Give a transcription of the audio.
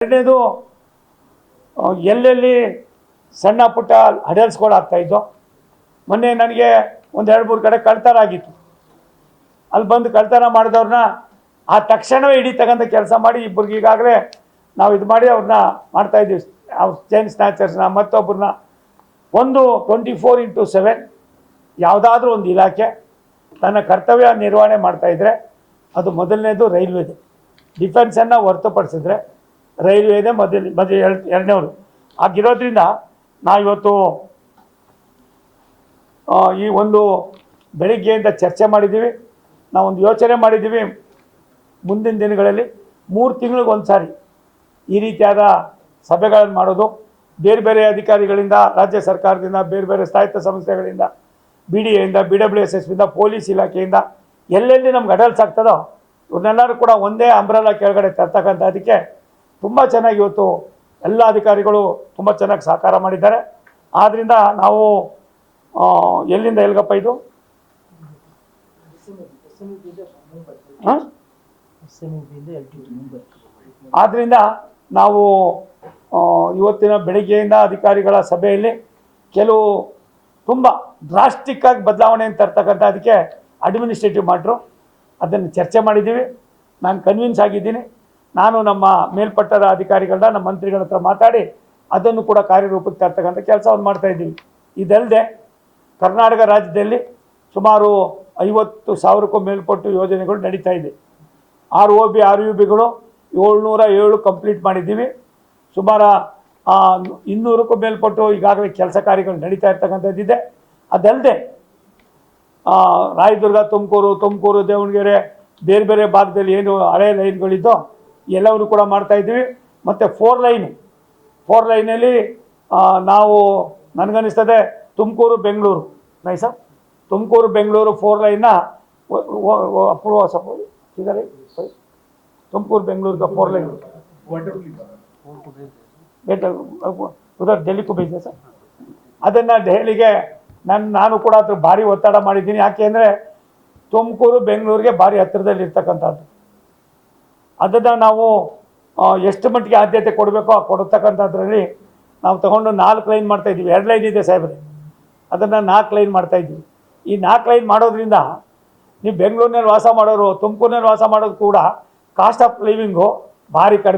ಎರಡನೇದು ಎಲ್ಲೆಲ್ಲಿ ಸಣ್ಣ ಪುಟ್ಟ ಹಡಲ್ಸ್ಗಳಾಗ್ತಾಯಿದ್ದೋ. ಮೊನ್ನೆ ನನಗೆ ಒಂದು 2-3 ಕಡೆ ಕಳ್ತನ ಆಗಿತ್ತು. ಅಲ್ಲಿ ಬಂದು ಕಳ್ತನ ಮಾಡಿದವ್ರನ್ನ ಆ ತಕ್ಷಣವೇ ಇಡೀ ತಗೊಂಡ ಕೆಲಸ ಮಾಡಿ ಇಬ್ಬರಿಗೆ ಈಗಾಗಲೇ ನಾವು ಇದು ಮಾಡಿ ಅವ್ರನ್ನ ಮಾಡ್ತಾಯಿದ್ದೀವಿ. ಅವ್ರ ಚೈನ್ ಸ್ನ್ಯಾಚರ್ಸ್ನ ಮತ್ತೊಬ್ಬರನ್ನ ಒಂದು 24x7 ಯಾವುದಾದ್ರೂ ಒಂದು ಇಲಾಖೆ ತನ್ನ ಕರ್ತವ್ಯ ನಿರ್ವಹಣೆ ಮಾಡ್ತಾಯಿದ್ರೆ ಅದು ಮೊದಲನೇದು ರೈಲ್ವೇದೆ. ಡಿಫೆನ್ಸನ್ನು ಹೊರತುಪಡಿಸಿದ್ರೆ ರೈಲ್ವೇದೇ ಎರಡನೇವರು ಆಗಿರೋದ್ರಿಂದ ನಾವಿವತ್ತು ಈ ಒಂದು ಬೆಳಿಗ್ಗೆಯಿಂದ ಚರ್ಚೆ ಮಾಡಿದ್ದೀವಿ. ನಾವೊಂದು ಯೋಚನೆ ಮಾಡಿದ್ದೀವಿ, ಮುಂದಿನ ದಿನಗಳಲ್ಲಿ 3 ತಿಂಗಳಿಗೆ ಒಂದು ಸಾರಿ ಈ ರೀತಿಯಾದ ಸಭೆಗಳನ್ನು ಮಾಡೋದು. ಬೇರೆ ಬೇರೆ ಅಧಿಕಾರಿಗಳಿಂದ, ರಾಜ್ಯ ಸರ್ಕಾರದಿಂದ, ಬೇರೆ ಬೇರೆ ಸ್ವಾಯತ್ತ ಸಂಸ್ಥೆಗಳಿಂದ, BDAಯಿಂದ, BWSSಬಿಂದ, ಪೊಲೀಸ್ ಇಲಾಖೆಯಿಂದ ಎಲ್ಲೆಲ್ಲಿ ನಮ್ಗೆ ಅಡಲ್ಸ್ ಆಗ್ತದೋ ಇವ್ರನ್ನೆಲ್ಲರೂ ಕೂಡ ಒಂದೇ ಅಂಬ್ರೆಲಾ ಕೆಳಗಡೆ ತರ್ತಕ್ಕಂಥದ್ದಕ್ಕೆ ತುಂಬ ಚೆನ್ನಾಗಿ ಇವತ್ತು ಎಲ್ಲ ಅಧಿಕಾರಿಗಳು ತುಂಬ ಚೆನ್ನಾಗಿ ಸಹಕಾರ ಮಾಡಿದ್ದಾರೆ. ಆದ್ದರಿಂದ ನಾವು ಎಲ್ಲಿಂದ ಎಲ್ಗಪ್ಪ ಇದು ಆದ್ದರಿಂದ ನಾವು ಇವತ್ತಿನ ಬೆಳಿಗ್ಗೆಯಿಂದ ಅಧಿಕಾರಿಗಳ ಸಭೆಯಲ್ಲಿ ಕೆಲವು ತುಂಬ ಡ್ರಾಸ್ಟಿಕ್ಕಾಗಿ ಬದಲಾವಣೆಯನ್ನು ತರ್ತಕ್ಕಂಥದ್ದಕ್ಕೆ ಅಡ್ಮಿನಿಸ್ಟ್ರೇಟಿವ್ ಮಾಡ್ರು ಅದನ್ನು ಚರ್ಚೆ ಮಾಡಿದ್ದೀವಿ. ನಾನು ಕನ್ವಿನ್ಸ್ ಆಗಿದ್ದೀನಿ. ನಾನು ನಮ್ಮ ಮೇಲ್ಪಟ್ಟದ ಅಧಿಕಾರಿಗಳನ್ನ, ನಮ್ಮ ಮಂತ್ರಿಗಳ ಹತ್ರ ಮಾತಾಡಿ ಅದನ್ನು ಕೂಡ ಕಾರ್ಯರೂಪಕ್ಕೆ ತರ್ತಕ್ಕಂಥ ಕೆಲಸವನ್ನು ಮಾಡ್ತಾಯಿದ್ದೀವಿ. ಇದಲ್ಲದೆ ಕರ್ನಾಟಕ ರಾಜ್ಯದಲ್ಲಿ ಸುಮಾರು 50,000ಕ್ಕೂ ಮೇಲ್ಪಟ್ಟು ಯೋಜನೆಗಳು ನಡೀತಾ ಇದೆ. ROB RUBಗಳು 707 ಕಂಪ್ಲೀಟ್ ಮಾಡಿದ್ದೀವಿ. ಸುಮಾರು 200ಕ್ಕೂ ಮೇಲ್ಪಟ್ಟು ಈಗಾಗಲೇ ಕೆಲಸ ಕಾರ್ಯಗಳು ನಡೀತಾ ಇರ್ತಕ್ಕಂಥದ್ದಿದೆ. ಅದಲ್ಲದೆ ರಾಯದುರ್ಗ, ತುಮಕೂರು, ದಾವಣಗೆರೆ ಬೇರೆ ಬೇರೆ ಭಾಗದಲ್ಲಿ ಏನು ಹಳೆ ಲೈನ್ಗಳಿದ್ದೋ ಎಲ್ಲವನ್ನು ಕೂಡ ಮಾಡ್ತಾಯಿದ್ದೀವಿ. ಮತ್ತು 4 ಲೈನಲ್ಲಿ ನಾವು ನನಗನ್ನಿಸ್ತದೆ ತುಮಕೂರು-ಬೆಂಗಳೂರು ತುಮಕೂರು-ಬೆಂಗಳೂರು 4 ಲೈನ್ನ ಅಪ್ರೂವ್ ಇದ್ದಾರೆ. ತುಮಕೂರು-ಬೆಂಗಳೂರಿಗೆ 4 ಲೈನ್ ಉದರ್ ಡೆಲ್ಲಿಗೂ ಬೇಕಿದೆ ಸರ್. ಅದನ್ನು ದೆಹಲಿಗೆ ನಾನು ಕೂಡ ಅದ್ರ ಭಾರಿ ಒತ್ತಡ ಮಾಡಿದ್ದೀನಿ. ಯಾಕೆ ಅಂದರೆ ತುಮಕೂರು-ಬೆಂಗಳೂರಿಗೆ ಭಾರಿ ಹತ್ತಿರದಲ್ಲಿ ಇರ್ತಕ್ಕಂಥದ್ದು. ಅದನ್ನು ನಾವು ಎಷ್ಟು ಮಟ್ಟಿಗೆ ಆದ್ಯತೆ ಕೊಡಬೇಕೋ ಕೊಡತಕ್ಕಂಥದ್ರಲ್ಲಿ ನಾವು ತಗೊಂಡು 4 ಲೈನ್ ಮಾಡ್ತಾಯಿದ್ದೀವಿ. 2 ಲೈನ್ ಇದೆ ಸಾಹೇಬ್ರೆ, ಅದನ್ನು 4 ಲೈನ್ ಮಾಡ್ತಾಯಿದ್ದೀವಿ. ಈ 4 ಲೈನ್ ಮಾಡೋದ್ರಿಂದ ನೀವು ಬೆಂಗಳೂರಿನಲ್ಲಿ ವಾಸ ಮಾಡೋರು, ತುಮಕೂರಿನಲ್ಲಿ ವಾಸ ಮಾಡೋದು ಕೂಡ ಕಾಸ್ಟ್ ಆಫ್ ಲಿವಿಂಗು ಭಾರಿ ಕಡಿಮೆ.